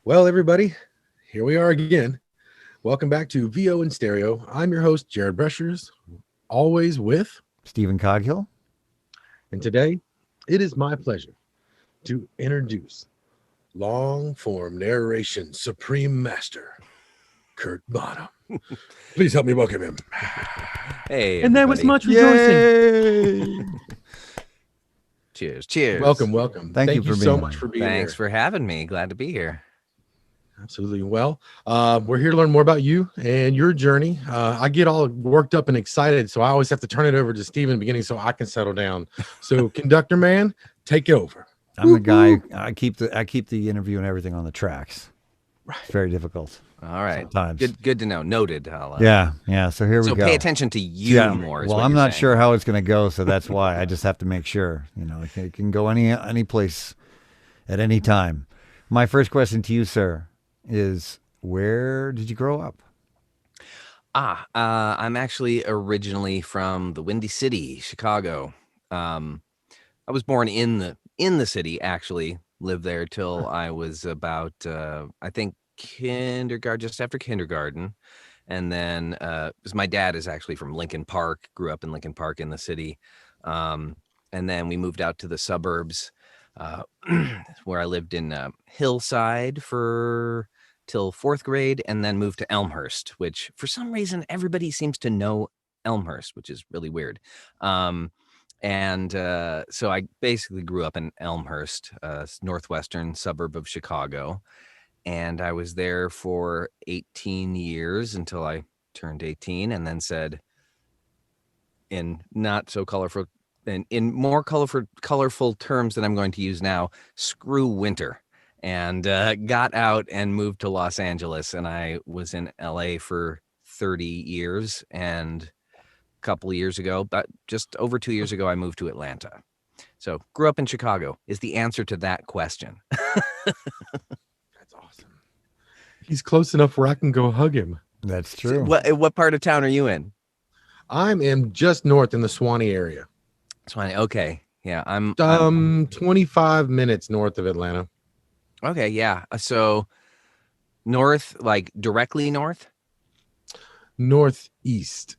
Well, everybody, here we are again. Welcome back to VO in Stereo. I'm your host, Jared Brushers, always with, Stephen Coghill. and today it is my pleasure to introduce long form narration supreme master, Kurt Bottom. Please help me welcome him. Hey, And there was everybody. much rejoicing. Yay! Cheers. Cheers. Welcome, welcome. Thank you you for so being much here. for being Thanks here. for having me. Glad to be here. Absolutely. Well, we're here to learn more about you and your journey. I get all worked up and excited, so I always have to turn it over to Steven in the beginning so I can settle down. So, conductor man, take over. I'm the guy. I keep the interview and everything on the tracks. Right. It's very difficult All right. sometimes. Good to know. Noted. Yeah. So here we So go. pay attention to you Yeah. more. Is Well, what I'm you're not saying. sure how it's going to go, so that's why I just have to make sure. It can go any place at any time. My first question to you, sir, is where did you grow up? I'm actually originally from the Windy City, Chicago. I was born in the city. Actually, lived there till I was about I think kindergarten, just after kindergarten, and then because my dad is actually from Lincoln Park, grew up in Lincoln Park in the city, um, and then we moved out to the suburbs, uh, where I lived in Hillside for till fourth grade, and then moved to Elmhurst, which for some reason everybody seems to know Elmhurst, which is really weird. Um, and so I basically grew up in Elmhurst, northwestern suburb of Chicago, and I was there for 18 years until I turned 18, and then said, in not so colorful, in more colorful terms than I'm going to use now, screw winter, and got out and moved to Los Angeles, and I was in LA for 30 years, and a couple of years ago, but just over 2 years ago, I moved to Atlanta. So grew up in Chicago is the answer to that question. That's awesome. He's close enough where I can go hug him. That's true. What part of town are you in? I am just north in the Swanee area. It's fine. Okay. Yeah, I'm 25 minutes north of Atlanta. okay. Yeah. So north, like directly north, Northeast.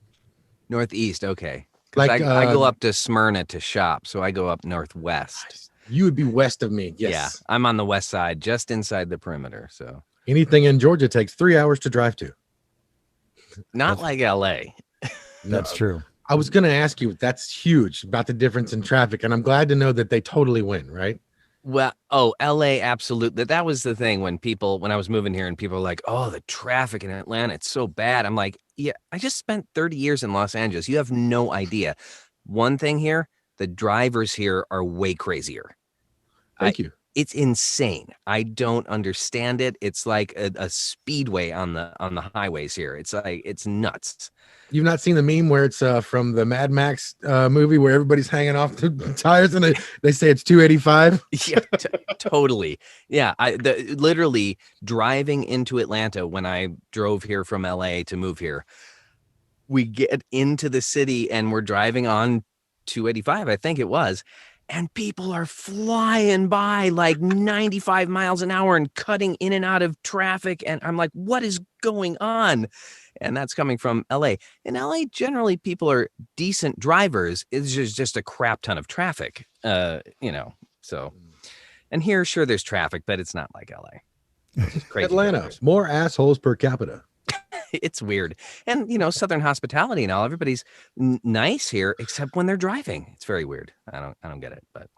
northeast. Okay. 'Cause Like I go up to Smyrna to shop, so I go up northwest. you would be west of me. Yes. Yeah, I'm on the west side, just inside the perimeter. So Anything in Georgia takes 3 hours to drive to. not like LA. That's true. I was going to ask you, that's huge about the difference in traffic. And I'm glad to know that they totally win, right? Well, LA, absolutely. That was the thing when I was moving here and people were like, oh, the traffic in Atlanta, it's so bad. I'm like, yeah, I just spent 30 years in Los Angeles. You have no idea. One thing here, the drivers here are way crazier. Thank you. It's insane. I don't understand it. It's like a speedway on the highways here. It's like, it's nuts. You've not seen the meme where it's from the Mad Max movie where everybody's hanging off the tires and they say it's 285. Yeah, totally. Yeah, literally driving into Atlanta when I drove here from LA to move here. We get into the city and we're driving on 285, I think it was, and people are flying by like 95 miles an hour and cutting in and out of traffic, and I'm like, what is going on? And that's coming from LA. In LA, generally people are decent drivers. It's just a crap ton of traffic. So, and here, sure, there's traffic, but it's not like LA. It's just crazy. Atlanta, drivers. more assholes per capita. It's weird. And, Southern hospitality and all, everybody's nice here, except when they're driving. It's very weird. I don't get it, but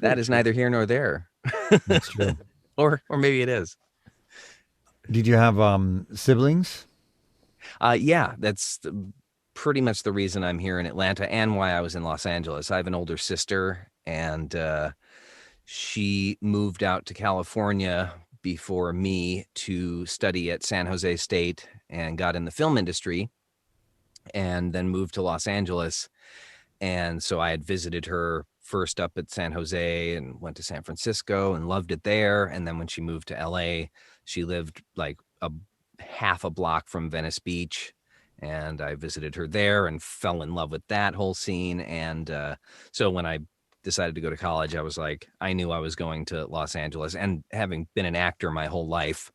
that is neither here nor there. That's true. or maybe it is. Did you have siblings? Yeah, that's pretty much the reason I'm here in Atlanta and why I was in Los Angeles. I have an older sister, and she moved out to California before me to study at San Jose State and got in the film industry, and then moved to Los Angeles. And so I had visited her first up at San Jose and went to San Francisco and loved it there. And then when she moved to LA, she lived like a half a block from Venice Beach. And I visited her there and fell in love with that whole scene. And so when I decided to go to college, I was like, I knew I was going to Los Angeles, and having been an actor my whole life,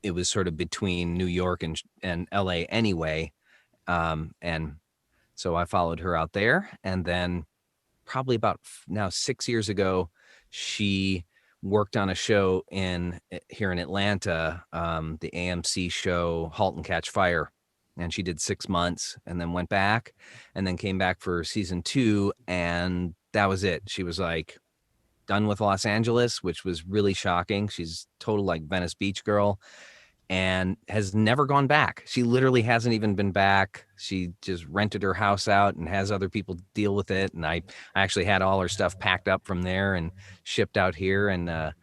it was sort of between New York and LA anyway. And so I followed her out there, and then probably about now 6 years ago, she worked on a show here in Atlanta, the AMC show *Halt and Catch Fire*, and she did 6 months, and then went back, and then came back for season 2, and that was it. She was like done with Los Angeles, which was really shocking. She's total like Venice Beach girl, and has never gone back. She literally hasn't even been back. She just rented her house out and has other people deal with it. And I actually had all her stuff packed up from there and shipped out here. And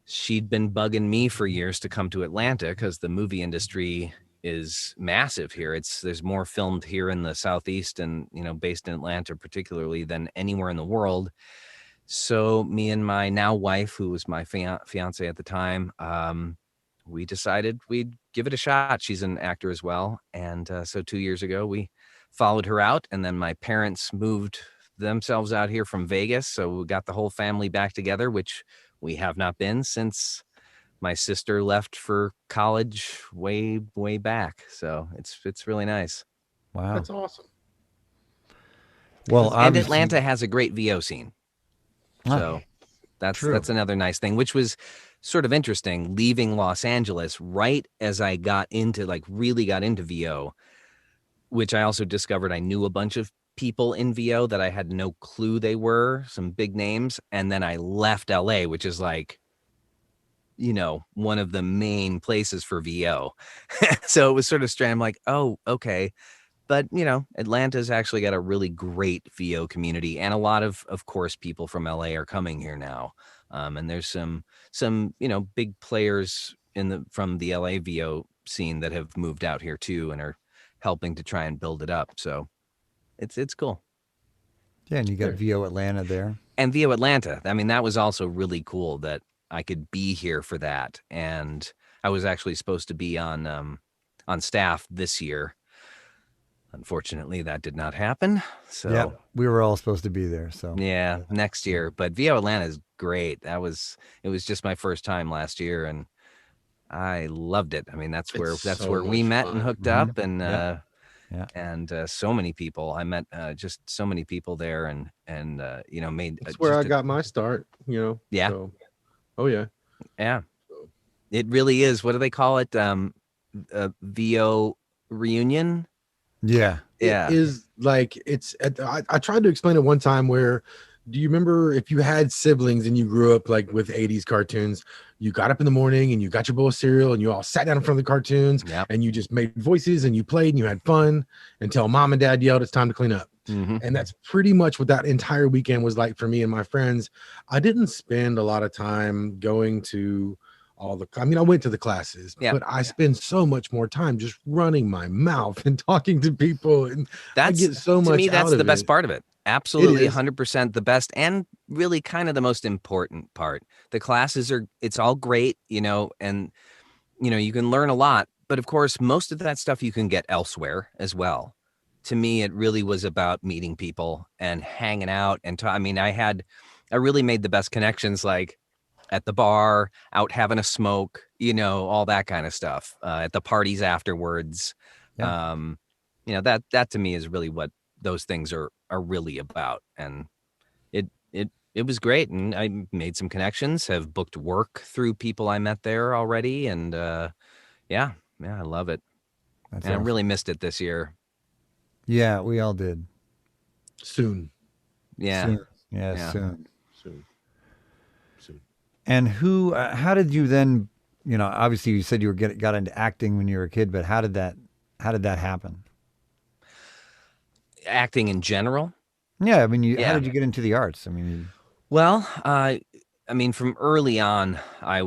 she'd been bugging me for years to come to Atlanta because the movie industry is massive here. There's more filmed here in the Southeast and, based in Atlanta particularly, than anywhere in the world. So me and my now wife, who was my fiance at the time, we decided we'd give it a shot. She's an actor as well. And so 2 years ago, we followed her out. And then my parents moved themselves out here from Vegas. So we got the whole family back together, which we have not been since my sister left for college way, way back. So it's really nice. Wow. That's awesome. Well, And obviously- Atlanta has a great VO scene. So that's another nice thing, which was sort of interesting, leaving Los Angeles right as I really got into VO, which I also discovered I knew a bunch of people in VO that I had no clue they were, some big names. And then I left LA, which is like, one of the main places for VO. So it was sort of strange. I'm like, oh, okay. But, Atlanta's actually got a really great VO community, and a lot of course, people from LA are coming here now. And there's some big players from the LA VO scene that have moved out here too, and are helping to try and build it up. So it's cool. Yeah, and you got VO Atlanta there. And VO Atlanta, I mean, that was also really cool that I could be here for that. And I was actually supposed to be on staff this year. Unfortunately, that did not happen. So yeah, we were all supposed to be there. So yeah, next year. But VO Atlanta is great. It was just my first time last year, and I loved it. I mean, that's where we met and hooked up, and and so many people. I met just so many people there, and made. That's where I got my start. Yeah. So, oh yeah. Yeah. It really is. What do they call it? VO reunion. Yeah. Yeah. It is like I tried to explain it one time where, do you remember if you had siblings and you grew up like with 80s cartoons, you got up in the morning and you got your bowl of cereal and you all sat down in front of the cartoons and you just made voices and you played and you had fun until mom and dad yelled, it's time to clean up. Mm-hmm. And that's pretty much what that entire weekend was like for me and my friends. I didn't spend a lot of time going to I went to the classes, but I spend so much more time just running my mouth and talking to people. And I get so much to me, that's out of the best it. part of it. Absolutely. It is. 100% the best, and really kind of the most important part. The classes it's all great, and, you can learn a lot, but of course, most of that stuff you can get elsewhere as well. To me, it really was about meeting people and hanging out. And I really made the best connections, like at the bar, out having a smoke, all that kind of stuff, at the parties afterwards. Yeah. That to me is really what those things are really about. And it was great. And I made some connections, have booked work through people I met there already. And I love it. That's And awesome. I really missed it this year. Yeah, we all did. Soon. Yeah. Soon. Yeah, Yeah. soon. Soon. And how did you then, obviously you said you got into acting when you were a kid, but how did that happen? Acting in general. Yeah, how did you get into the arts? Well, from early on, I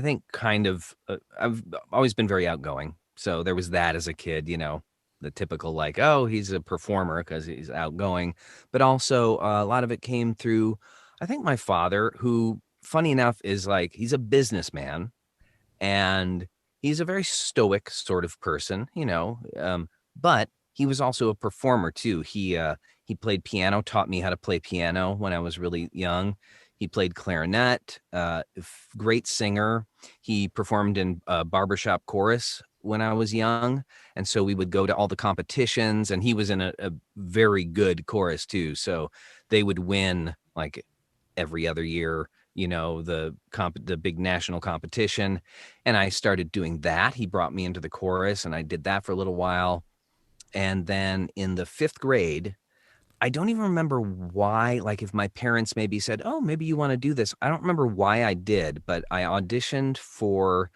think kind of, I've always been very outgoing. So there was that as a kid, the typical like, oh, he's a performer because he's outgoing. But also a lot of it came through, I think, my father, who, funny enough, is like, he's a businessman and he's a very stoic sort of person, but he was also a performer too. He played piano, taught me how to play piano when I was really young. He played clarinet, great singer. He performed in a barbershop chorus when I was young. And so we would go to all the competitions, and he was in a very good chorus too. So they would win like every other year, the big national competition. And I started doing that. He brought me into the chorus, and I did that for a little while. And then in the 5th grade, I don't even remember why, like if my parents maybe said, oh, maybe you want to do this. I don't remember why I did, but I auditioned for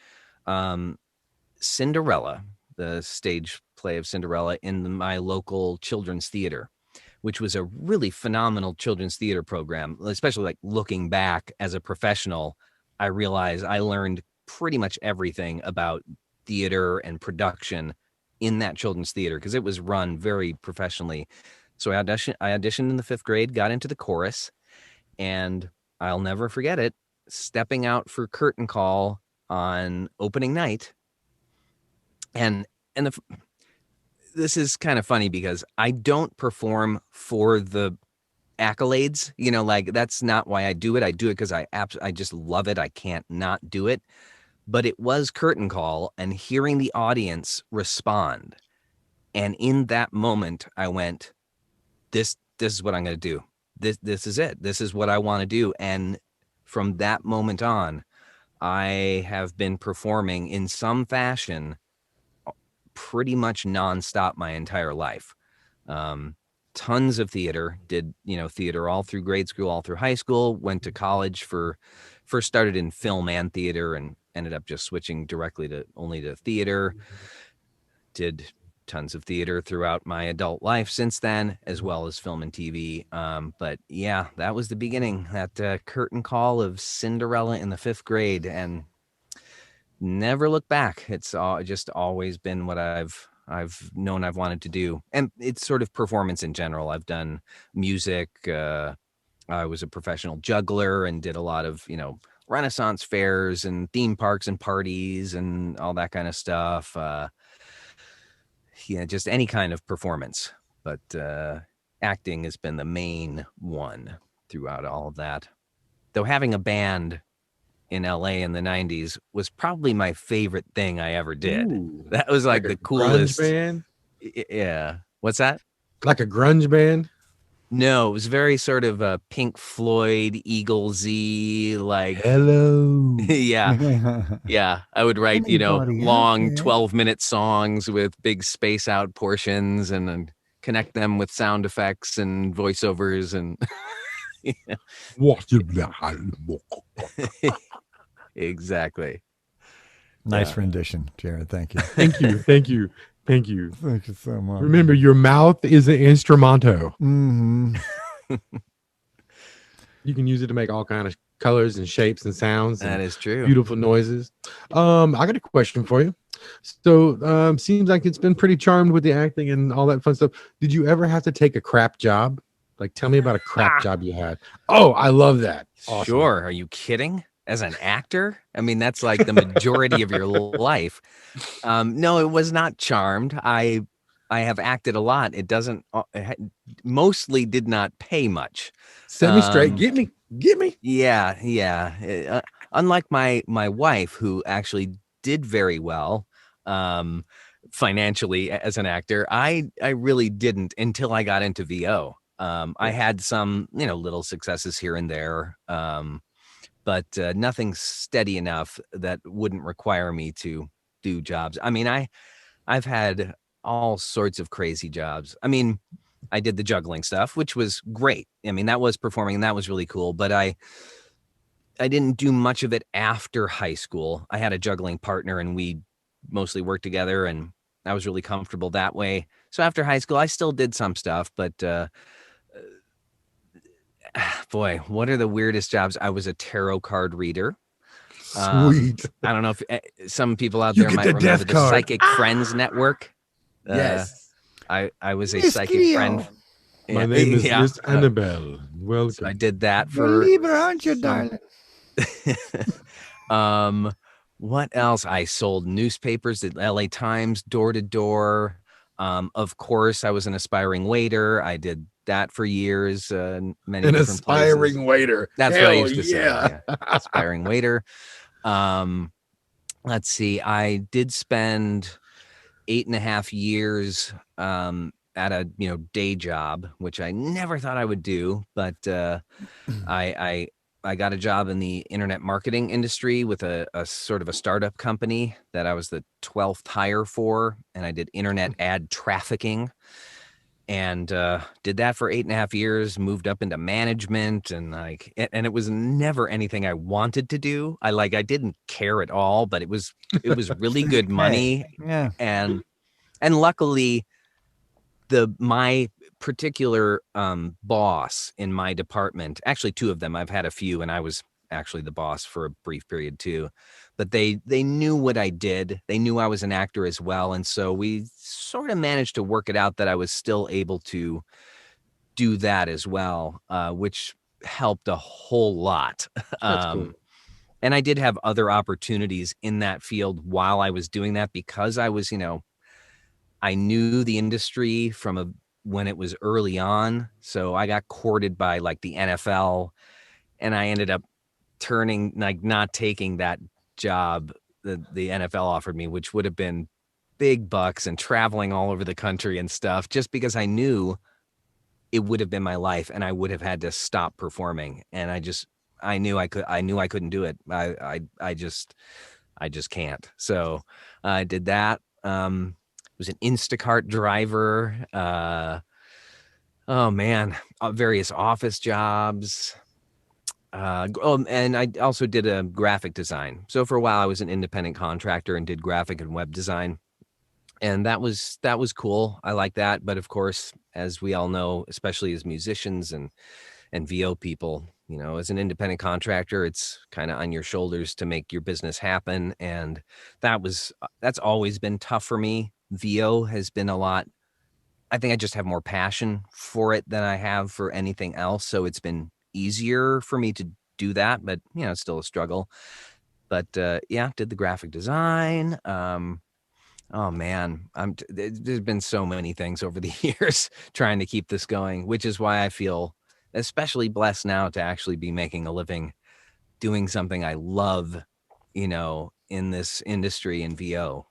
Cinderella, the stage play of Cinderella in my local children's theater, which was a really phenomenal children's theater program, especially like looking back as a professional. I realized I learned pretty much everything about theater and production in that children's theater because it was run very professionally. So I auditioned in the 5th grade, got into the chorus, and I'll never forget it, stepping out for curtain call on opening night. And this is kind of funny because I don't perform for the accolades, like that's not why I do it. I do it because I just love it. I can't not do it. But it was curtain call and hearing the audience respond. And in that moment, I went, this is what I'm going to do. This is it. This is what I want to do. And from that moment on, I have been performing in some fashion pretty much nonstop my entire life. Tons of theater, did, theater all through grade school, all through high school, went to college first started in film and theater and ended up just switching directly to theater. Did tons of theater throughout my adult life since then, as well as film and TV. But yeah, that was the beginning, that curtain call of Cinderella in the 5th grade, and never look back. It's just always been what I've known I've wanted to do. And it's sort of performance in general. I've done music. I was a professional juggler and did a lot of, Renaissance fairs and theme parks and parties and all that kind of stuff. Just any kind of performance, but acting has been the main one throughout all of that. Though having a band in LA in the 90s was probably my favorite thing I ever did. Ooh, That was like a the coolest grunge band? Yeah. What's that? Like a grunge band? No, it was very sort of a Pink Floyd, Eaglesy, like Hello. yeah. I would write, Anybody out long there? 12-minute songs with big space out portions and connect them with sound effects and voiceovers and exactly. Nice Yeah. rendition, Jared. Thank you. Thank you. Thank you. Thank you. Thank you so much. Remember, your mouth is an instrumento. Mm-hmm. You can use it to make all kind of colors and shapes and sounds. That And is true. beautiful noises. I got a question for you. So, seems like it's been pretty charmed with the acting and all that fun stuff. Did you ever have to take a crap job? Like, tell me about a crap job you had. Oh, I love that. Awesome. Sure. Are you kidding? As an actor? I mean, that's like the majority of your life. No, it was not charmed. I have acted a lot. It doesn't mostly did not pay much. Set me straight. Get me. Yeah. Unlike my wife, who actually did very well financially as an actor, I really didn't until I got into VO. I had some, little successes here and there, but nothing steady enough that wouldn't require me to do jobs. I mean, I've had all sorts of crazy jobs. I mean, I did the juggling stuff, which was great. I mean, that was performing and that was really cool, but I didn't do much of it after high school. I had a juggling partner and we mostly worked together and I was really comfortable that way. So after high school, I still did some stuff, but boy, what are the weirdest jobs? I was a tarot card reader. Sweet. I don't know if some people out You there get might the remember death the card. Psychic Friends Network. Yes. I was a Miss psychic Cleo. friend. My name is Yeah. Miss Annabelle. So Welcome. I did that You're a for Libra, aren't you, some- darling? what else? I sold newspapers at LA Times door to door. Of course, I was an aspiring waiter. I did that for years, many An different places. aspiring waiter. That's what I Hell used to say. yeah. Yeah, aspiring waiter. Um, let's see. I did spend 8.5 years at a day job, which I never thought I would do, but I I got a job in the internet marketing industry with a sort of a startup company that I was the 12th hire for, and I did internet ad trafficking and did that for 8.5 years. Moved up into management, and and it was never anything I wanted to do. I didn't care at all, but it was really good money, Yeah. and luckily my particular boss in my department, actually two of them, I've had a few, and I was actually the boss for a brief period too, but they knew what I did. They knew I was an actor as well, and so we sort of managed to work it out that I was still able to do that as well, which helped a whole lot. That's cool. And I did have other opportunities in that field while I was doing that, because I was, I knew the industry when it was early on. So I got courted by like the NFL, and I ended up not taking that job that the NFL offered me, which would have been big bucks and traveling all over the country and stuff, just because I knew it would have been my life and I would have had to stop performing. And I knew I couldn't do it. I just can't. So I did that. Was an Instacart driver. Oh man, various office jobs. And I also did a graphic design. So for a while, I was an independent contractor and did graphic and web design, and that was cool. I like that. But of course, as we all know, especially as musicians and VO people, as an independent contractor, it's kind of on your shoulders to make your business happen, and that's always been tough for me. VO has been a lot. I think I just have more passion for it than I have for anything else. So it's been easier for me to do that, but it's still a struggle. But yeah, did the graphic design. Oh man, there's been so many things over the years trying to keep this going, which is why I feel especially blessed now to actually be making a living doing something I love, in this industry in VO,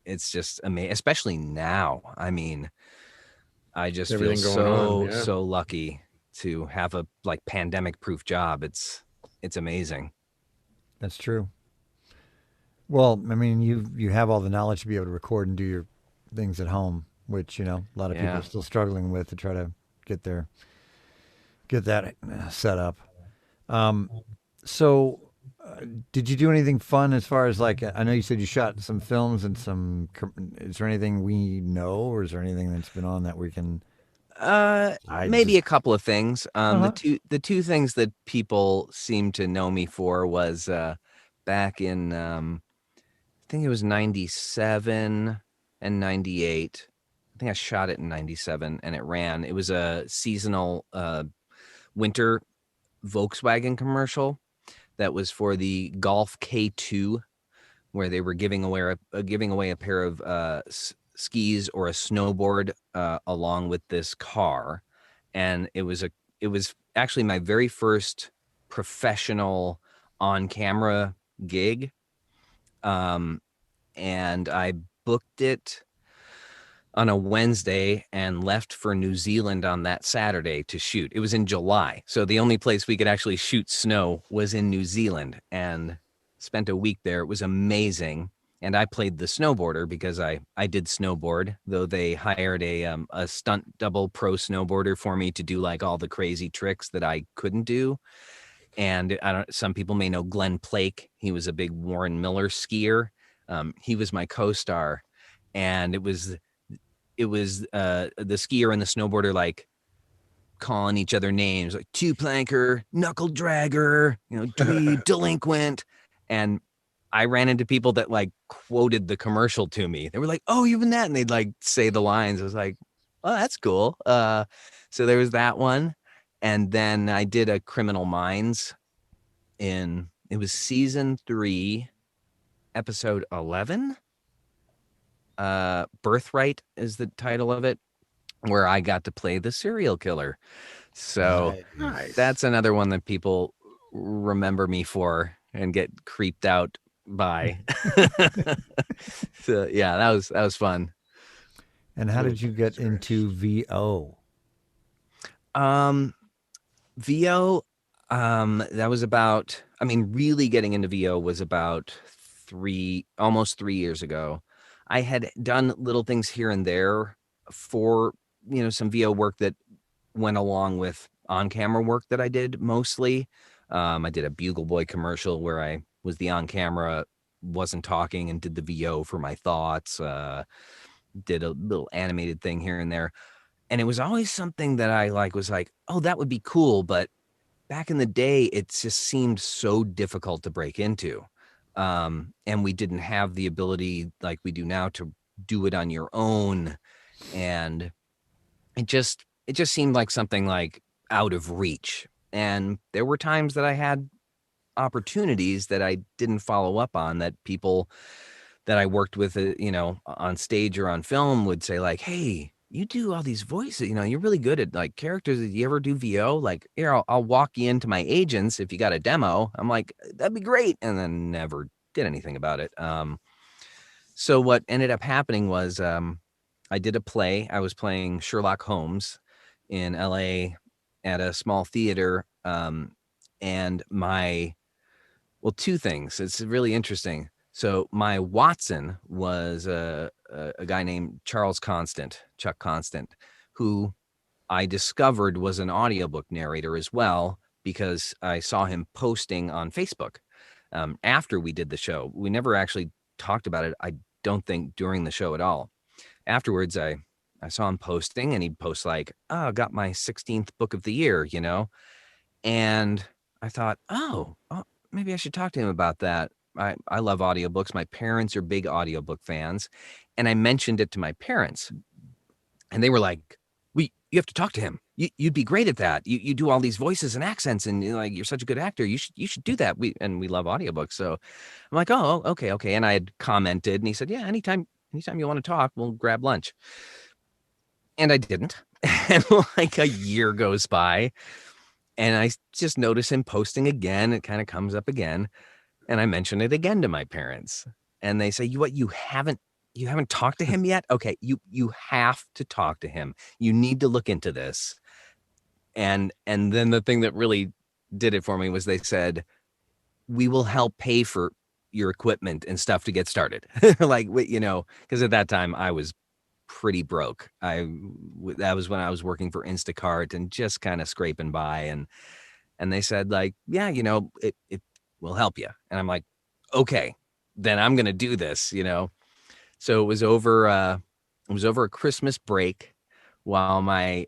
it's just amazing, especially now. I mean, I just feel Everything going on, yeah. so lucky to have a pandemic proof job. It's amazing. That's true. Well, I mean, you have all the knowledge to be able to record and do your things at home, which a lot of people Yeah. are still struggling with to try to get that set up. So, did you do anything fun as far as I know you said you shot some films and is there anything we know, or is there anything that's been on that we can? Maybe a couple of things. Uh-huh. The two things that people seem to know me for was back in I think it was 97 and 98. I think I shot it in 97 and it ran. It was a seasonal winter Volkswagen commercial that was for the Golf K2, where they were giving away a pair of skis or a snowboard along with this car, and it was actually my very first professional on camera gig, and I booked it on a Wednesday and left for New Zealand on that Saturday to shoot. It was in July, so the only place we could actually shoot snow was in New Zealand, and spent a week there. It was amazing. And I played the snowboarder because I did snowboard, though they hired a stunt double pro snowboarder for me to do all the crazy tricks that I couldn't do. And some people may know Glenn Plake. He was a big Warren Miller skier. He was my co-star, and it was the skier and the snowboarder calling each other names, like two planker, knuckle dragger, dweeb, delinquent. And I ran into people that quoted the commercial to me. They were like, "Oh, you've been that," and they'd say the lines. I was like, "Oh, that's cool." So there was that one, and then I did a Criminal Minds it was season 3, episode 11. Birthright is the title of it, where I got to play the serial killer. So Nice. that's another one that people remember me for and get creeped out by. So yeah, that was fun. And how Really did you cool get story. into VO? Um, VO, that was about, I mean, really getting into VO was about almost 3 years ago. I had done little things here and there for, some VO work that went along with on-camera work that I did mostly. I did a Bugle Boy commercial where I was the on-camera, wasn't talking, and did the VO for my thoughts. Did a little animated thing here and there. And it was always something that I was like, oh, that would be cool. But back in the day, it just seemed so difficult to break into. And we didn't have the ability like we do now to do it on your own. And it just seemed like something like out of reach. And there were times that I had opportunities that I didn't follow up on, that people that I worked with, on stage or on film would say like, hey, you do all these voices, you're really good at like characters. Did you ever do VO? Like, here, I'll walk you into my agents if you got a demo. I'm like, that'd be great. And then never did anything about it. So what ended up happening was, I did a play. I was playing Sherlock Holmes in LA at a small theater. And well, two things. It's really interesting. So my Watson was a guy named Charles Constant, Chuck Constant, who I discovered was an audiobook narrator as well, because I saw him posting on Facebook after we did the show. We never actually talked about it, I don't think, during the show at all. Afterwards, I saw him posting, and he'd post like, oh, I got my 16th book of the year, and I thought, oh, maybe I should talk to him about that. I love audiobooks. My parents are big audiobook fans. And I mentioned it to my parents, and they were like, you have to talk to him. You'd be great at that. You do all these voices and accents, and you're such a good actor. You should do that. We love audiobooks. So I'm like, oh, okay. And I had commented, and he said, yeah, anytime you want to talk, we'll grab lunch. And I didn't. And like a year goes by, and I just notice him posting again. It kind of comes up again. And I mention it again to my parents. And they say, you haven't talked to him yet? Okay, you have to talk to him. You need to look into this. And then the thing that really did it for me was they said, we will help pay for your equipment and stuff to get started. Like, because at that time I was pretty broke. That was when I was working for Instacart and just kind of scraping by. And they said like, yeah, it will help you. And I'm like, okay, then I'm going to do this, So it was over a Christmas break while my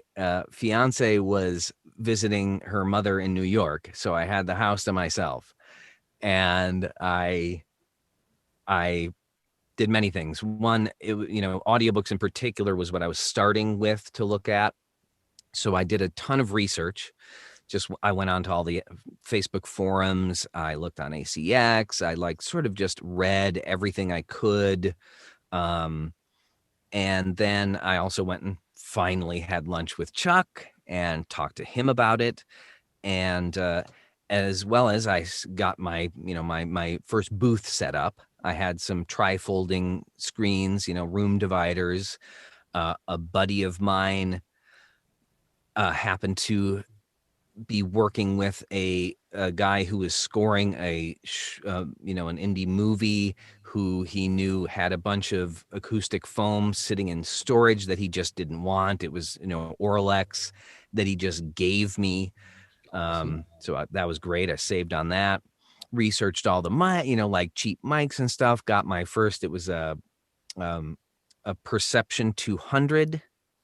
fiance was visiting her mother in New York. So I had the house to myself, and I did many things. One, audiobooks in particular was what I was starting with to look at. So I did a ton of research. I went on to all the Facebook forums. I looked on ACX. I sort of just read everything I could. And then I also went and finally had lunch with Chuck and talked to him about it. And as well as I got my first booth set up, I had some tri-folding screens, room dividers. A buddy of mine happened to be working with a guy who was scoring an indie movie, who he knew had a bunch of acoustic foam sitting in storage that he just didn't want. It was, Auralex that he just gave me. So that was great. I saved on that, researched all the like cheap mics and stuff. Got my first, it was a Perception 200,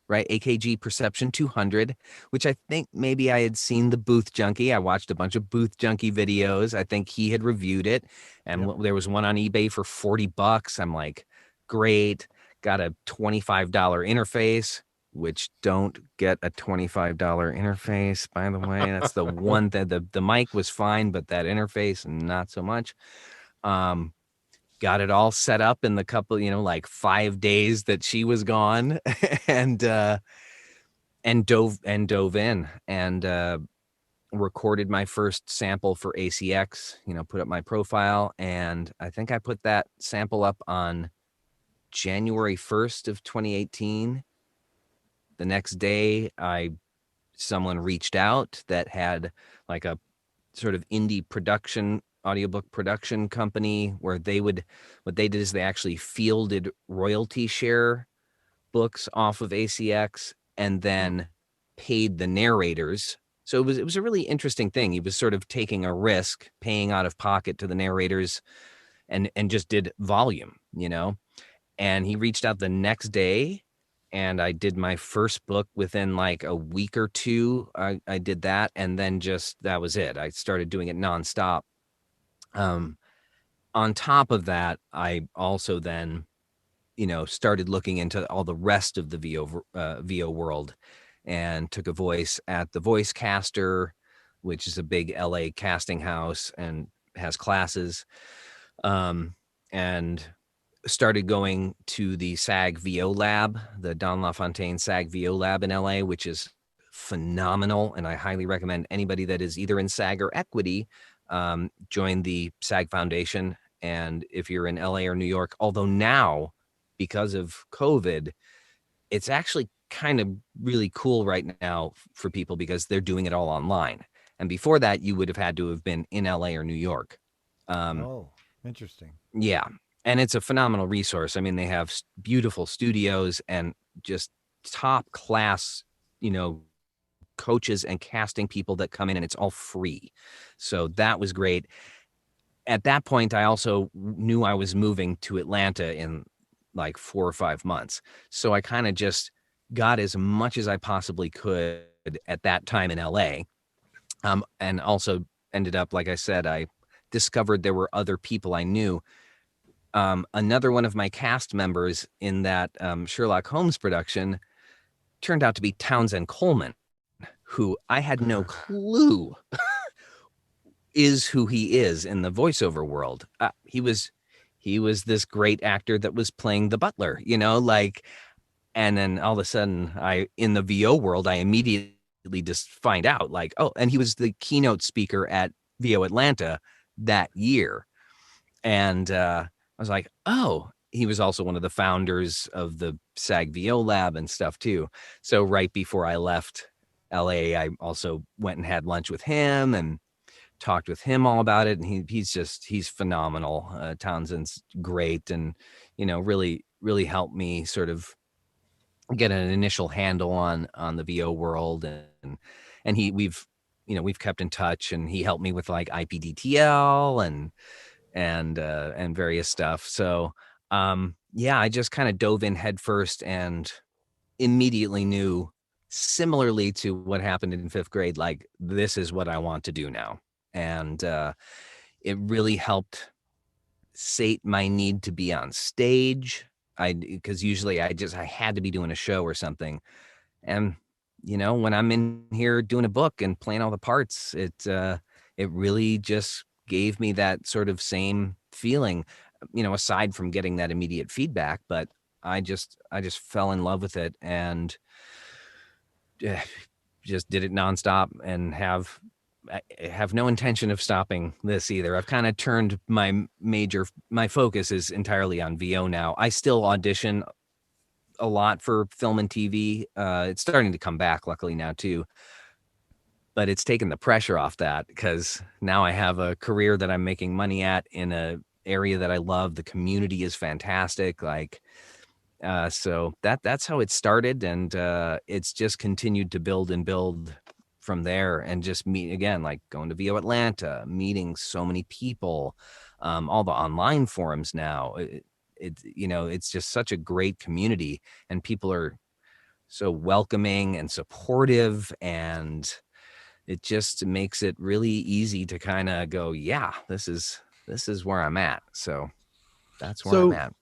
right? AKG Perception 200, which I think maybe I had seen the Booth Junkie. I watched a bunch of Booth Junkie videos. I think he had reviewed it, and there was one on eBay for $40. I'm like, great. Got a $25 interface, which don't get a $25 interface, by the way. That's the one that the mic was fine, but that interface, not so much. Got got it all set up in the couple, like 5 days that she was gone, and dove in and recorded my first sample for ACX, put up my profile. And I think I put that sample up on January 1st of 2018. The next day, someone reached out that had like a sort of indie production, audiobook production company where what they did is they actually fielded royalty share books off of ACX and then paid the narrators. So it was a really interesting thing. He was sort of taking a risk, paying out of pocket to the narrators, and just did volume, And he reached out the next day, and I did my first book within like a week or two. I did that, and then that was it. I started doing it nonstop. On top of that, I also then, started looking into all the rest of the VO world, and took a voice at the Voice Caster, which is a big LA casting house and has classes, and started going to the SAG VO Lab, the Don LaFontaine SAG VO Lab in LA, which is phenomenal. And I highly recommend anybody that is either in SAG or equity join the SAG Foundation. And if you're in LA or New York, although now, because of COVID, it's actually kind of really cool right now for people because they're doing it all online. And before that, you would have had to have been in LA or New York. Oh, interesting. Yeah. And it's a phenomenal resource. I mean, they have beautiful studios and just top class, coaches and casting people that come in, and it's all free. So that was great. At that point, I also knew I was moving to Atlanta in like 4 or 5 months. So I kind of just got as much as I possibly could at that time in LA. And also ended up, like I said, I discovered there were other people I knew. Another one of my cast members in that Sherlock Holmes production turned out to be Townsend Coleman, who I had no clue is who he is in the voiceover world. He was this great actor that was playing the butler, and then all of a sudden in the VO world, I immediately just find out and he was the keynote speaker at VO Atlanta that year. And I was like, oh, he was also one of the founders of the SAG VO Lab and stuff too. So right before I left LA, I also went and had lunch with him and talked with him all about it. And he's phenomenal. Townsend's great. And, really, really helped me sort of get an initial handle on the VO world. And we've kept in touch, and he helped me with like IPDTL and various stuff. So, I just kind of dove in headfirst and immediately knew, similarly to what happened in 5th grade, like, this is what I want to do now. And it really helped sate my need to be on stage. Because usually I had to be doing a show or something. And, when I'm in here doing a book and playing all the parts, it really just gave me that sort of same feeling, aside from getting that immediate feedback. But I just fell in love with it and just did it nonstop, and I have no intention of stopping this either. I've kind of turned my focus is entirely on VO now. I still audition a lot for film and TV. It's starting to come back, luckily, now too. But it's taken the pressure off that, because now I have a career that I'm making money at in a area that I love. The community is fantastic. So that's how it started. And it's just continued to build and build from there, and just meet again, like going to VO Atlanta, meeting so many people, all the online forums now. It's just such a great community, and people are so welcoming and supportive, and it just makes it really easy to kind of go, yeah, this is where I'm at. So that's where I'm at.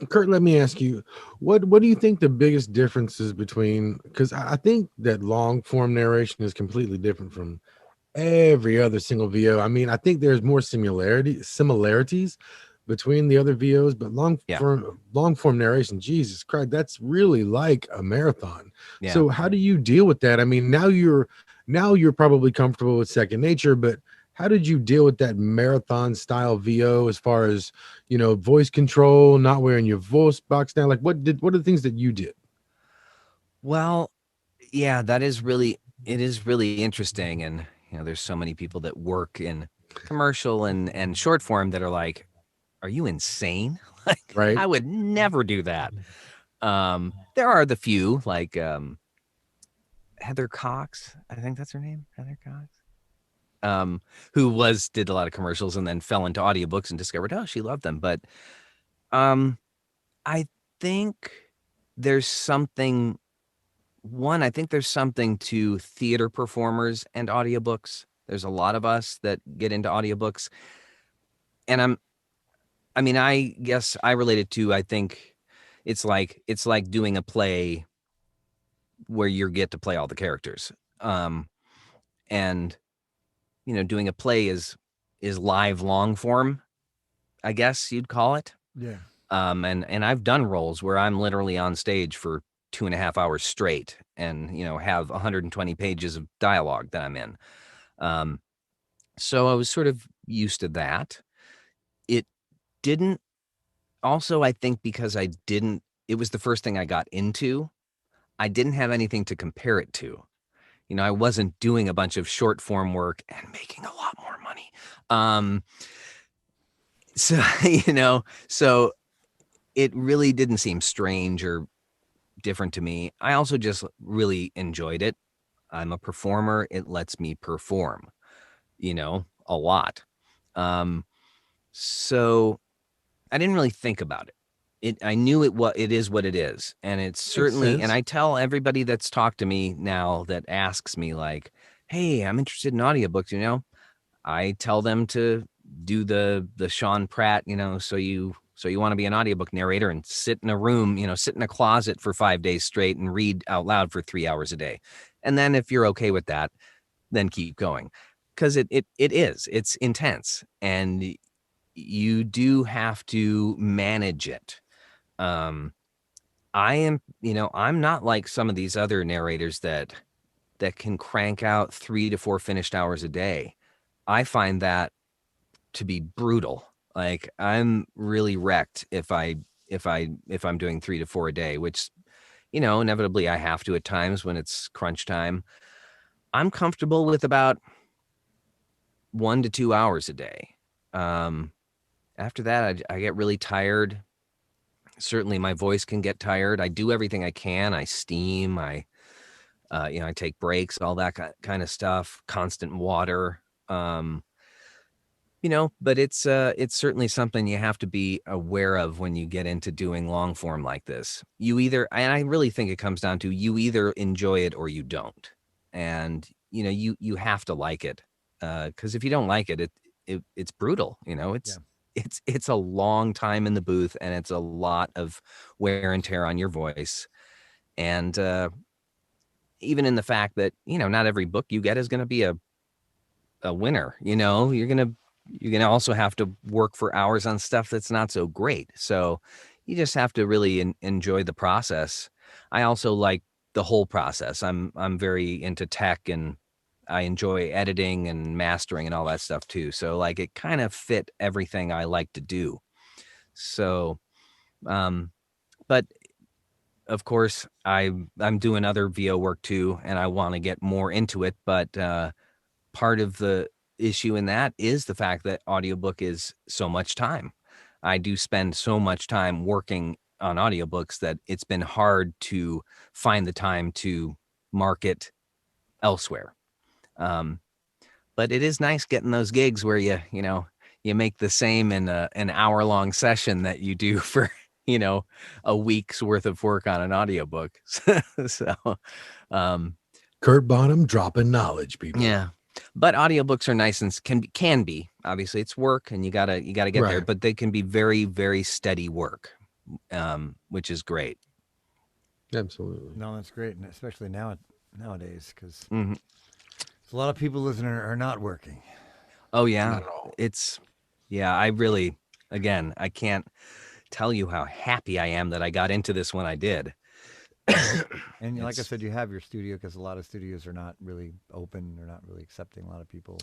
Kurt, let me ask you, what do you think the biggest difference is between, because I think that long form narration is completely different from every other single VO. I mean, I think there's more similarities, between the other VOs, but Yeah. long form narration, Jesus Christ, that's really like a marathon. Yeah. So how do you deal with that? I mean, now you're probably comfortable with second nature, but how did you deal with that marathon style VO as far as, voice control, not wearing your voice box down? Like what are the things that you did? Well, yeah, it is really interesting. And, there's so many people that work in commercial and short form that are like, are you insane? Like, Right. I would never do that. There are the few like, Heather Cox, I think that's her name, Heather Cox. Who did a lot of commercials and then fell into audiobooks and discovered, oh, she loved them. But um, I think there's something I think there's something to theater performers and audiobooks. There's a lot of us that get into audiobooks. And I guess I related to, I think it's like doing a play where you get to play all the characters. And doing a play is live long form, I guess you'd call it. Yeah. And I've done roles where I'm literally on stage for 2.5 hours straight and, have 120 pages of dialogue that I'm in. So I was sort of used to that. It didn't also, I think because it was the first thing I got into, I didn't have anything to compare it to. I wasn't doing a bunch of short form work and making a lot more money. So, so it really didn't seem strange or different to me. I also just really enjoyed it. I'm a performer. It lets me perform, a lot. So I didn't really think about it. I knew it is what it is. And it's certainly, and sense. I tell everybody that's talked to me now that asks me like, hey, I'm interested in audiobooks, I tell them to do the Sean Pratt, so you want to be an audiobook narrator and sit in a room, sit in a closet for 5 days straight and read out loud for 3 hours a day. And then if you're okay with that, then keep going. Because it's intense and you do have to manage it. I'm not like some of these other narrators that can crank out 3 to 4 finished hours a day. I find that to be brutal. Like I'm really wrecked if I'm doing 3 to 4 a day, which, inevitably I have to at times when it's crunch time. I'm comfortable with about 1 to 2 hours a day. After that, I get really tired. Certainly my voice can get tired. I do everything I can. I steam, I take breaks, all that kind of stuff, constant water. But it's certainly something you have to be aware of when you get into doing long form like this. And I really think it comes down to you either enjoy it or you don't. And, you have to like it. Cause if you don't like it, it's brutal, it's a long time in the booth and it's a lot of wear and tear on your voice. And, even in the fact that, not every book you get is going to be a winner, you're going to also have to work for hours on stuff that's not so great. So you just have to really enjoy the process. I also like the whole process. I'm very into tech and I enjoy editing and mastering and all that stuff too. So like it kind of fit everything I like to do. So, but of course I'm doing other VO work too, and I want to get more into it. But, part of the issue in that is the fact that audiobook is so much time. I do spend so much time working on audiobooks that it's been hard to find the time to market elsewhere. But it is nice getting those gigs where you make the same in an hour-long session that you do for, a week's worth of work on an audiobook. So, Kurt Bonham dropping knowledge, people. yeah. But audiobooks are nice and can be. Obviously, it's work and you gotta get there, Right. but they can be very, very steady work, which is great. Absolutely. No, that's great, and especially nowadays, because Mhm. a lot of people listening are not working. Oh yeah, Not at all. it's yeah. I really, again, I can't tell you how happy I am that I got into this when I did. And like I It's- said, you have your studio because a lot of studios are not really open. They're not really accepting a lot of people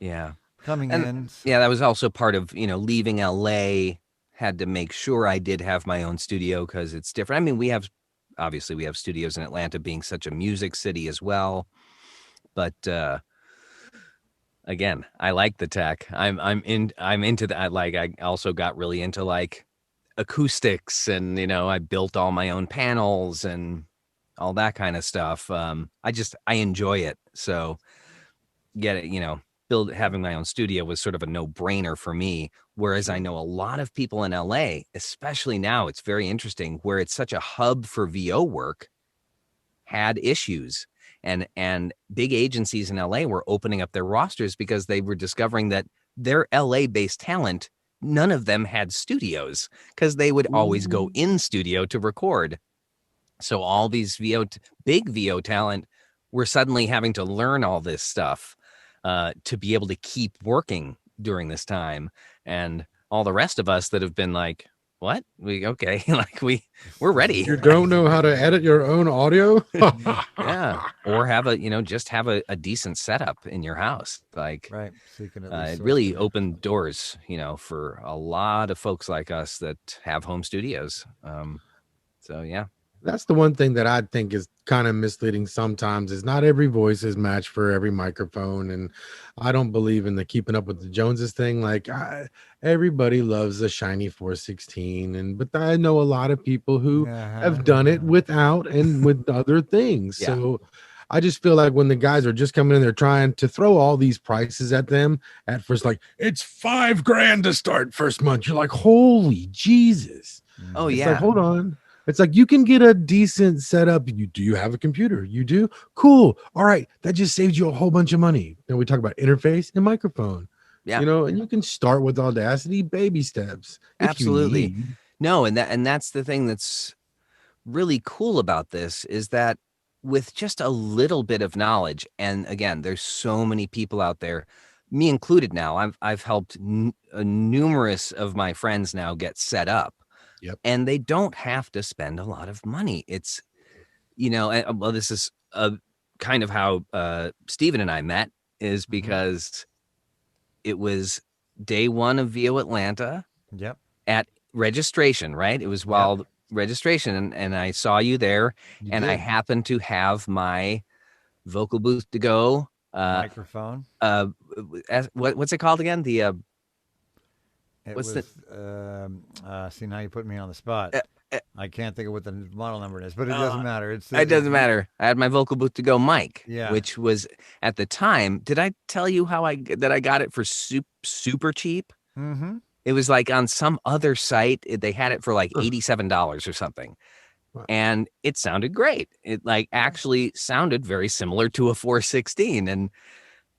yeah. coming And in. yeah, that was also part of, leaving LA, had to make sure I did have my own studio because it's different. I mean, obviously we have studios in Atlanta being such a music city as well. But again, I like the tech. I'm into that. Like I also got really into like acoustics and I built all my own panels and all that kind of stuff. I enjoy it. So get it, having my own studio was sort of a no-brainer for me. Whereas I know a lot of people in LA, especially now, it's very interesting where it's such a hub for VO work, had issues. And big agencies in LA were opening up their rosters because they were discovering that their LA-based talent, none of them had studios because they would always go in studio to record. So all these big VO talent were suddenly having to learn all this stuff to be able to keep working during this time. And all the rest of us that have been like, what? Okay, like we're ready. You don't know how to edit your own audio? Yeah. Or have just have a decent setup in your house. Like, Right. So you can at least it source really the opened microphone. doors, for a lot of folks like us that have home studios. So yeah. That's the one thing that I think is kind of misleading sometimes is not every voice is matched for every microphone. And I don't believe in the keeping up with the Joneses thing. Like everybody loves a shiny 416. But I know a lot of people who have done it without and with other things. Yeah. So I just feel like when the guys are just coming in, they're trying to throw all these prices at them at first, like it's $5,000 to start first month. You're like, holy Jesus. Oh It's yeah. like, hold on. It's like you can get a decent setup. Do you have a computer? You do? Cool. All right. That just saves you a whole bunch of money. And we talk about interface and microphone. Yeah. And you can start with Audacity, baby steps. Absolutely. If you need. No, and that's the thing that's really cool about this is that with just a little bit of knowledge, and again, there's so many people out there, me included now, I've helped numerous of my friends now get set up. Yep. And they don't have to spend a lot of money. It's, well, this is kind of how Stephen and I met, is because it was day one of VO Atlanta Yep. at registration, right? It was while registration, and I saw you there, and I happened to have my Vocal Booth to Go microphone. What's it called again? The What's see, now you put me on the spot. I can't think of what the model number is, but it doesn't matter. It doesn't matter. I had my Vocal Booth to Go mic, Yeah. which was at the time. Did I tell you how I got it for super cheap? Mm-hmm. It was like on some other site. They had it for like $87 or something. Wow. And it sounded great. It like actually sounded very similar to a 416. And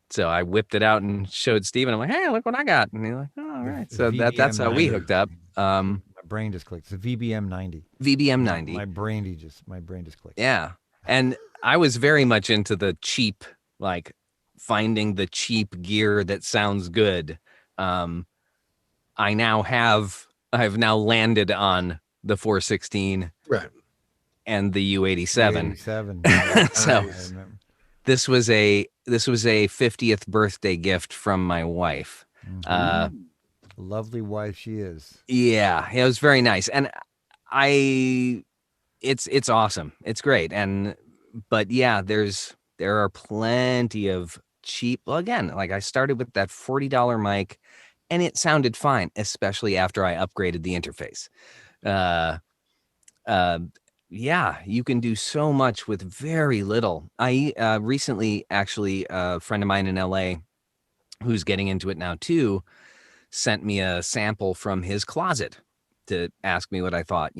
so I whipped it out and showed Steven. I'm like, hey, look what I got. And he's like, oh, all right. So that's how we hooked up. My brain just clicked. It's a VBM 90. VBM 90. My brain just clicked. Yeah. And I was very much into the cheap, like finding the cheap gear that sounds good. I've now landed on the 416 Right. and the U87. So this was a 50th birthday gift from my wife. Lovely wife she is. Yeah, it was very nice. And it's awesome. It's great. But yeah, there are plenty of cheap, well, again, like I started with that $40 mic and it sounded fine, especially after I upgraded the interface. Yeah, you can do so much with very little. I recently, actually, a friend of mine in LA who's getting into it now too, sent me a sample from his closet to ask me what I thought,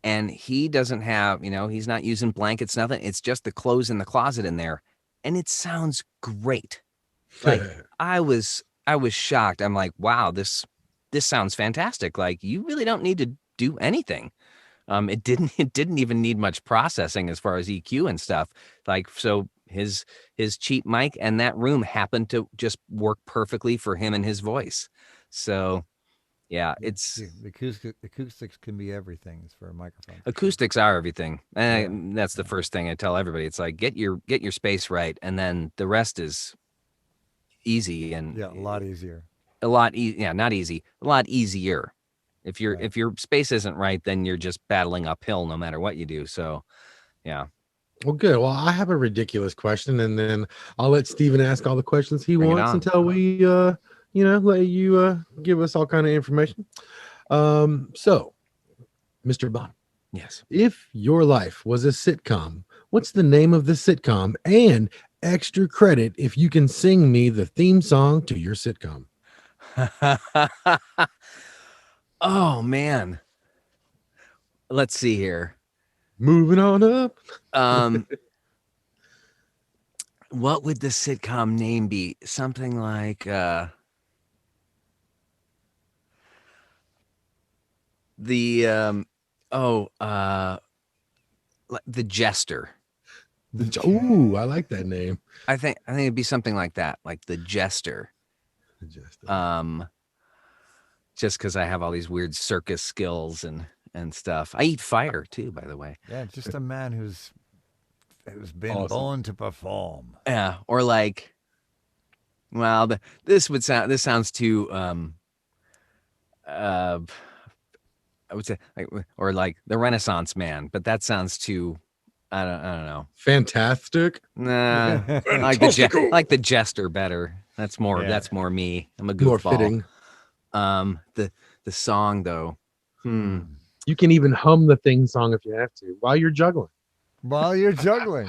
and he doesn't have, he's not using blankets, nothing. It's just the clothes in the closet in there. And it sounds great. Like I was shocked. I'm like, wow, this sounds fantastic. Like you really don't need to do anything. It didn't even need much processing as far as EQ and stuff. Like, so his cheap mic and that room happened to just work perfectly for him and his voice. So Yeah, it's The acoustics can be everything as for a microphone. acoustics are everything. Yeah. And that's the first thing I tell everybody. It's like get your space right, and then the rest is easy and Yeah, a lot easier. a lot yeah, not easy, a lot easier. Right. If your space isn't right, then you're just battling uphill no matter what you do. So yeah, Well, good. Well, I have a ridiculous question, and then I'll let Steven ask all the questions he bring it wants on. until we, let you give us all kind of information. So, Mr. Bond, Yes. if your life was a sitcom, what's the name of the sitcom? And extra credit if you can sing me the theme song to your sitcom. Oh man. Let's see here. Moving on up. Um what would the sitcom name be? Something like the oh the Jester. Ooh, I like that name. I think it'd be something like that, like the Jester. Just, Just because I have all these weird circus skills and stuff. I eat fire too, by the way. Yeah, just a man who's been Awesome. born to perform. Yeah, or like, well, this sounds too uh I would say like or like the Renaissance man, but that sounds too I don't know. fantastic. Nah, like the Jester better. That's more Yeah. that's more me. I'm a More goofball. fitting. The song though. You can even hum the theme song if you have to while you're juggling. While you're juggling.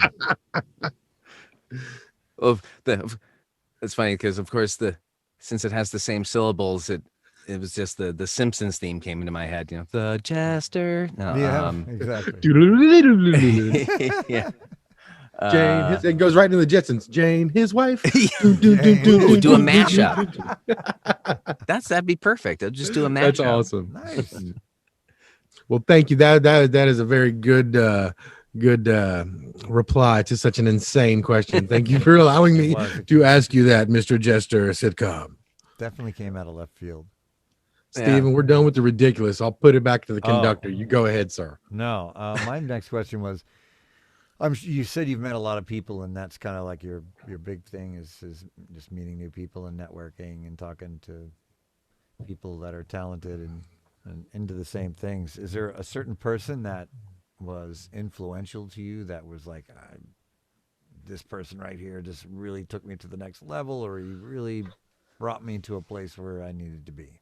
Of the it's funny because of course since it has the same syllables, it was just the Simpsons theme came into my head, you know, the Jester. No, Yeah, exactly. yeah. Jane, it goes right into the Jetsons. Jane, his wife. Ooh, do a mashup. That'd be perfect. I'll just do a mashup. That's awesome. Nice. Well, thank you. That is a very good reply to such an insane question. Thank you for allowing me to ask you that, Mr. Jester sitcom. Definitely came out of left field. Steven, we're done with the ridiculous. I'll put it back to the conductor. You go ahead, sir. No, my next question was, you said you've met a lot of people, and that's kind of like your big thing is just meeting new people and networking and talking to people that are talented and into the same things. Is there a certain person that was influential to you that was like, this person right here just really took me to the next level, or he really brought me to a place where I needed to be?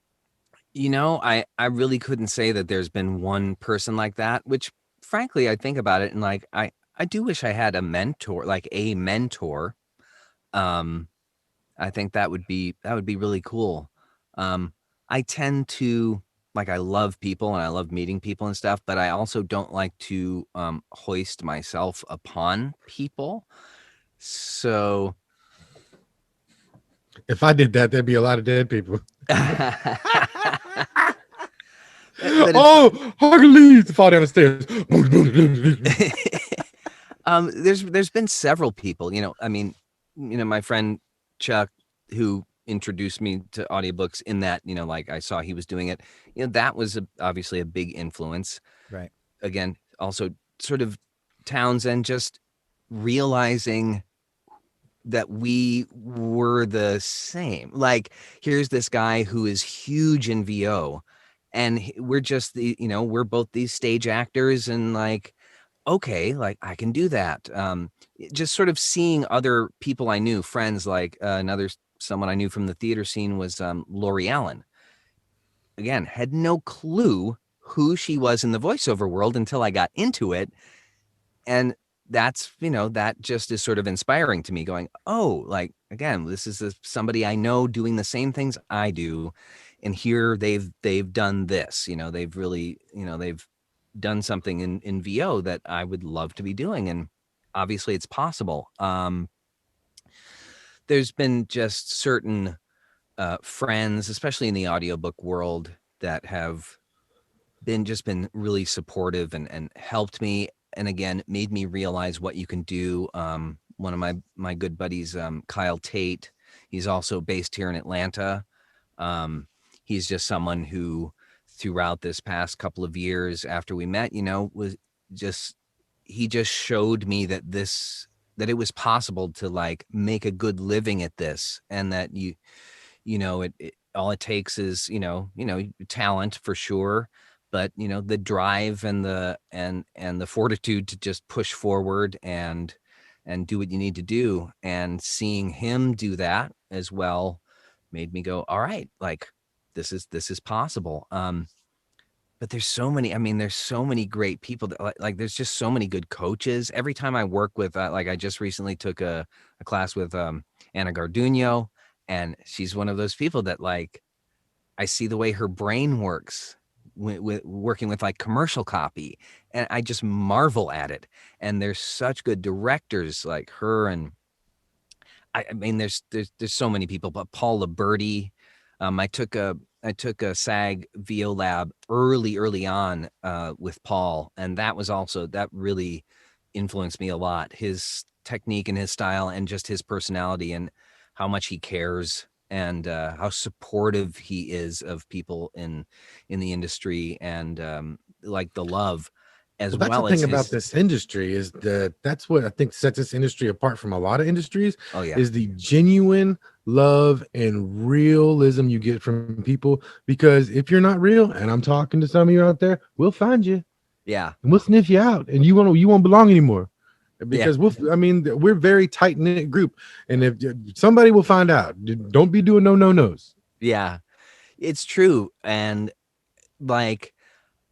You know, I really couldn't say that there's been one person like that, which frankly, I think about it and like, I do wish I had a mentor, like a mentor. I think that would be really cool. I tend to like, I love people and I love meeting people and stuff, but I also don't like to hoist myself upon people. So If I did that, there'd be a lot of dead people. Hercules to fall down the stairs. There's been several people, you know, I mean, you know, my friend Chuck, who introduced me to audiobooks in that, you know, like I saw he was doing it, you know, that was obviously a big influence. Right. Again, also sort of Townsend, just realizing that we were the same. Like, here's this guy who is huge in VO, and we're just we're both these stage actors, and like, okay, like I can do that. Just sort of seeing other people I knew, friends, like someone I knew from the theater scene was Lori Allen. Again, had no clue who she was in the voiceover world until I got into it. And that's, that just is sort of inspiring to me, going, oh, like, again, this is somebody I know doing the same things I do. And here they've done this, they've really, they've done something in VO that I would love to be doing. And obviously it's possible. There's been just certain friends, especially in the audiobook world, that have been really supportive and helped me. And again, made me realize what you can do. One of my good buddies, Kyle Tate, he's also based here in Atlanta. he's just someone who throughout this past couple of years after we met, was just, he just showed me that that it was possible to like make a good living at this, and that all it takes is, talent for sure, but the drive and the fortitude to just push forward and do what you need to do. And seeing him do that as well made me go, all right, like this is possible. But there's so many, I mean, there's so many great people that like there's just so many good coaches. Every time I work with, like I just recently took a class with Anna Garduno, and she's one of those people that like, I see the way her brain works with working with like commercial copy, and I just marvel at it. And there's such good directors like her, and I mean, there's so many people, but Paul Liberti. I took a SAG VO lab early on with Paul, and that really influenced me a lot. His technique and his style, and just his personality, and how much he cares, and how supportive he is of people in the industry, and like the love as Well, that's well the thing as about his, this industry is that's what I think sets this industry apart from a lot of industries oh yeah, is the genuine love and realism you get from people. Because if you're not real, and I'm talking to some of you out there, we'll find you yeah, and we'll sniff you out, and you won't belong anymore. Yeah. Because we're very tight knit group, and if somebody will find out, don't be doing no-nos. yeah, it's true. And like,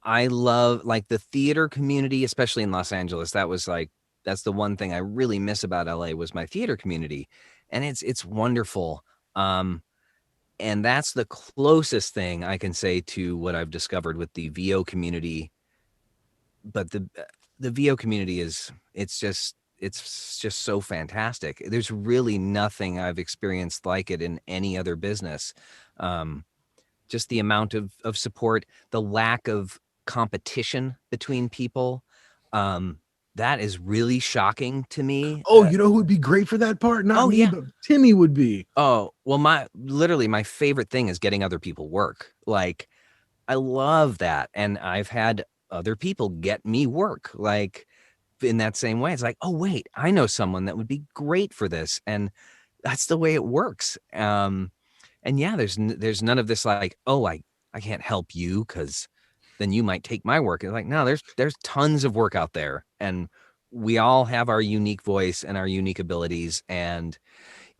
I love like the theater community, especially in Los Angeles. That's the one thing I really miss about LA was my theater community. And it's wonderful. And that's the closest thing I can say to what I've discovered with the VO community. But the VO community it's just so fantastic. There's really nothing I've experienced like it in any other business. Just the amount of support, the lack of competition between people. That is really shocking to me. Oh, you know who would be great for that part? Not Oh, me, yeah. but Timmy would be. Oh, well, my favorite thing is getting other people work. Like, I love that. And I've had other people get me work, like in that same way. It's like, oh, wait, I know someone that would be great for this. And that's the way it works. And yeah, there's none of this like, oh, I can't help you because then you might take my work. It's like, no, there's tons of work out there, and we all have our unique voice and our unique abilities. And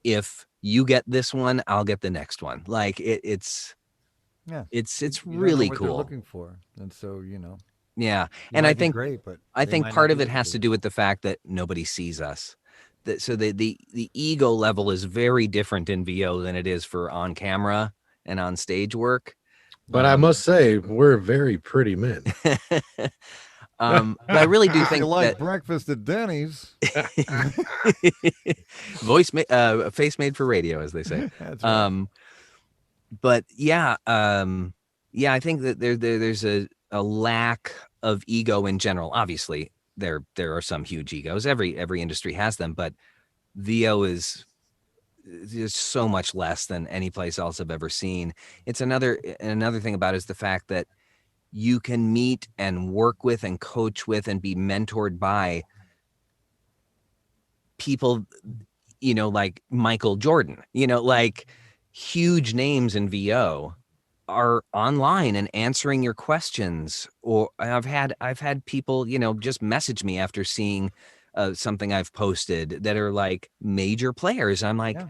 if you get this one, I'll get the next one. Like it's Yeah. it's You don't know really what they're cool. looking for, and so Yeah. you And might I be think great, but I they think might part not of be it has to looking do with the fact that nobody sees us. So the ego level is very different in VO than it is for on camera and on stage work. But I must say, we're very pretty men. But I really do If think you like that breakfast at Denny's, face made for radio, as they say. that's right. But yeah, I think that there's a lack of ego in general. Obviously, there are some huge egos. Every industry has them, but VO is so much less than any place else I've ever seen. It's another thing about it is the fact that you can meet and work with and coach with and be mentored by people, like Michael Jordan, like huge names in VO are online and answering your questions. Or I've had people, just message me after seeing something I've posted that are like major players. I'm like, Yeah,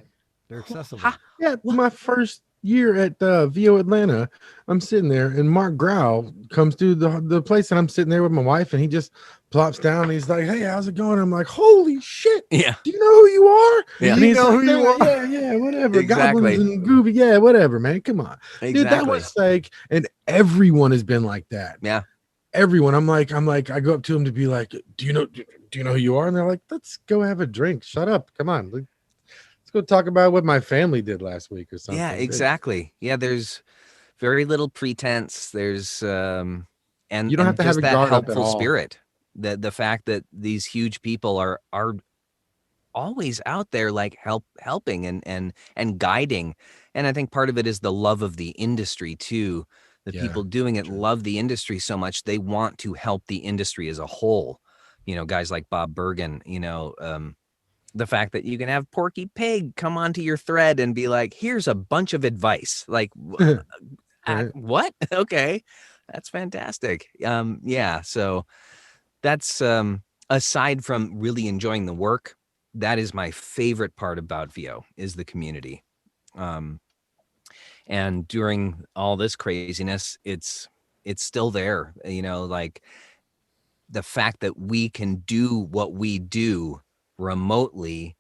they're accessible. ha, Yeah, my first year at VO Atlanta, I'm sitting there, and Mark Grau comes through the place, and I'm sitting there with my wife, and he just plops down. And he's like, "Hey, how's it going?" I'm like, "Holy shit! yeah, Do you know who you are?" Yeah. And You he's know like, who you are? Yeah, whatever. Exactly. Goblins and Goofy, yeah, whatever, man. Come on, dude. That exactly. was like, and everyone has been like that. Yeah. Everyone. I'm like, I go up to him to be like, do you know who you are? And they're like, let's go have a drink. Shut up. Come on. Let's go talk about what my family did last week or something. Yeah, exactly. Yeah, there's very little pretense. There's and You don't have to have just a that guard up at helpful all. spirit. The fact that these huge people are always out there like helping and guiding. And I think part of it is the love of the industry too. The Yeah, people doing it true. love the industry so much they want to help the industry as a whole. You know, guys like Bob Bergen, the fact that you can have Porky Pig come onto your thread and be like, here's a bunch of advice. Like, Right. what? Okay. That's fantastic. Yeah. So that's aside from really enjoying the work, that is my favorite part about VO is the community. And during all this craziness, it's still there. Like the fact that we can do what we do remotely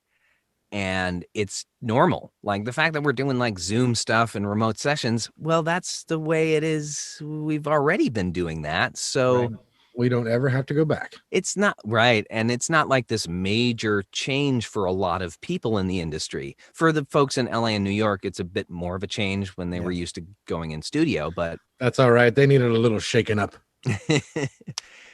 and it's normal. Like the fact that we're doing like Zoom stuff and remote sessions, well, that's the way it is. We've already been doing that. So Right. We don't ever have to go back. it's not right. And it's not like this major change for a lot of people in the industry. For the folks in LA and New York, it's a bit more of a change when they were used to going in studio. But That's all right. They needed a little shaking up.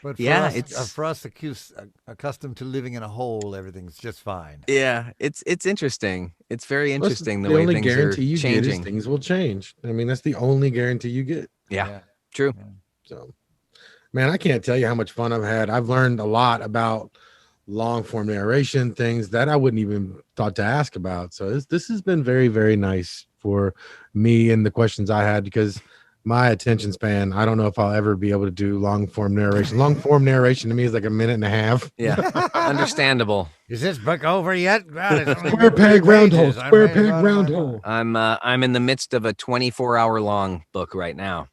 But for Yeah, us, accustomed to living in a hole, everything's just fine. yeah, it's interesting. It's very Plus, interesting the the way only things are guarantee you get is changing. things will change. I mean, that's the only guarantee you get. Yeah, true. So, man, I can't tell you how much fun I've had. I've learned a lot about long form narration, things that I wouldn't even thought to ask about. So this has been very, very nice for me and the questions I had, because my attention span, I don't know if I'll ever be able to do long form narration. Long form narration to me is like a minute and a half. Yeah, understandable. Is this book over yet? God, it's only Square been peg, 3 round hole. pages. I'm Square ready to peg, run round my hole. I'm in the midst of a 24-hour long book right now.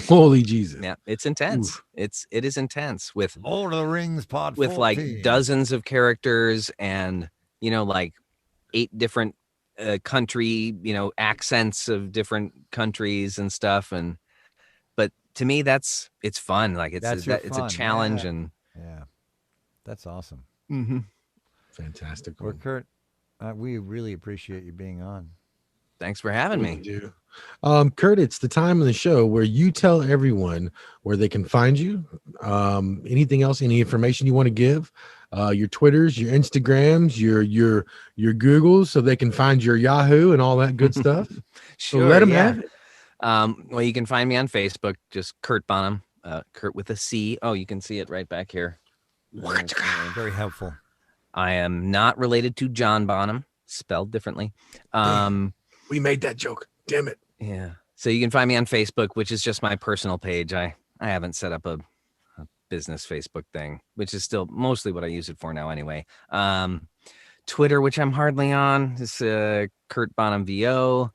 Holy Jesus. Yeah, it's intense. It is intense with Lord of the Rings pod with 14. like dozens of characters and like 8 different country accents of different countries and stuff. And but to me it's fun. Like it's That's a challenge. yeah. And Yeah, that's awesome. Fantastic. Well, Kurt, we really appreciate you being on. thanks for having We me. do. Kurt, it's the time of the show where you tell everyone where they can find you. Anything else, any information you want to give, your Twitters, your Instagrams, your Googles, so they can find your Yahoo and all that good stuff. Sure, So let them yeah. have it. Well, you can find me on Facebook, just Kurt Bonham, Kurt with a C. Oh, you can see it right back here. Very helpful. I am not related to John Bonham, spelled differently. We made that joke. Damn it. Yeah. So you can find me on Facebook, which is just my personal page. I haven't set up a business Facebook thing, which is still mostly what I use it for now anyway. Twitter, which I'm hardly on, is Kurt Bonham VO.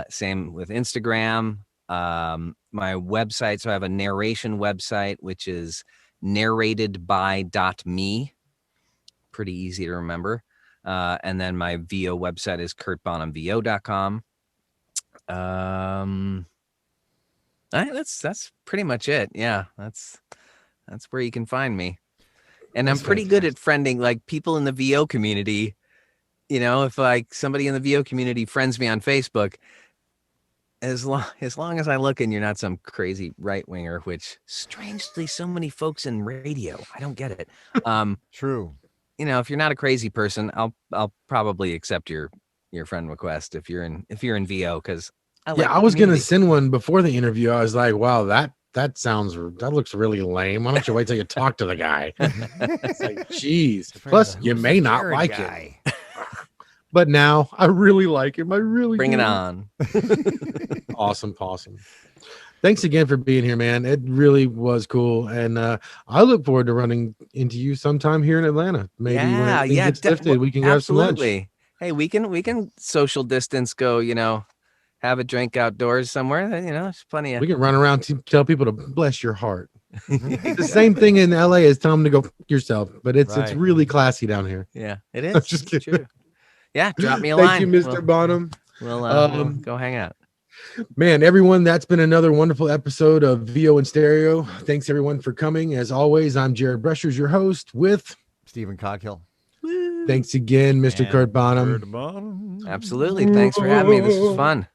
Same with Instagram. My website, so I have a narration website, which is narratedby.me. Pretty easy to remember. And then my VO website is kurtbonhamvo.com. That's pretty much it. Yeah, that's where you can find me. And That's I'm pretty good at friending like people in the VO community. If like somebody in the VO community friends me on Facebook, as long as I look and you're not some crazy right winger, which strangely so many folks in radio, I don't get it. True. If you're not a crazy person, I'll probably accept your friend request if you're in VO, because I was gonna send one before the interview. I was like, wow, that looks really lame. Why don't you wait till you talk to the guy? It's like, geez. Plus, you may not like it. But now I really like him. I really bring do. it on. Awesome. Thanks again for being here, man. It really was cool. And I look forward to running into you sometime here in Atlanta. Maybe when everything gets lifted, we can go have some lunch. Absolutely. Hey, we can social distance, go, have a drink outdoors somewhere. There's plenty of. We can run around to tell people to bless your heart. It's the same thing in LA as tell them to go f- yourself, but it's Right. really classy down here. Yeah, it is. Just kidding. True. Yeah, drop me a Thank line. you, Mr. Bonham. We'll go hang out. Man, everyone, that's been another wonderful episode of VO in Stereo. Thanks everyone for coming. As always, I'm Jared Brushers, your host, with Stephen Coghill. thanks again, Mr. And Kurt Bonham. Kurt Bonham. Absolutely. Thanks for having me. This was fun.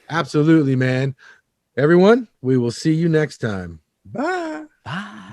Absolutely, man. Everyone, we will see you next time. Bye. Bye.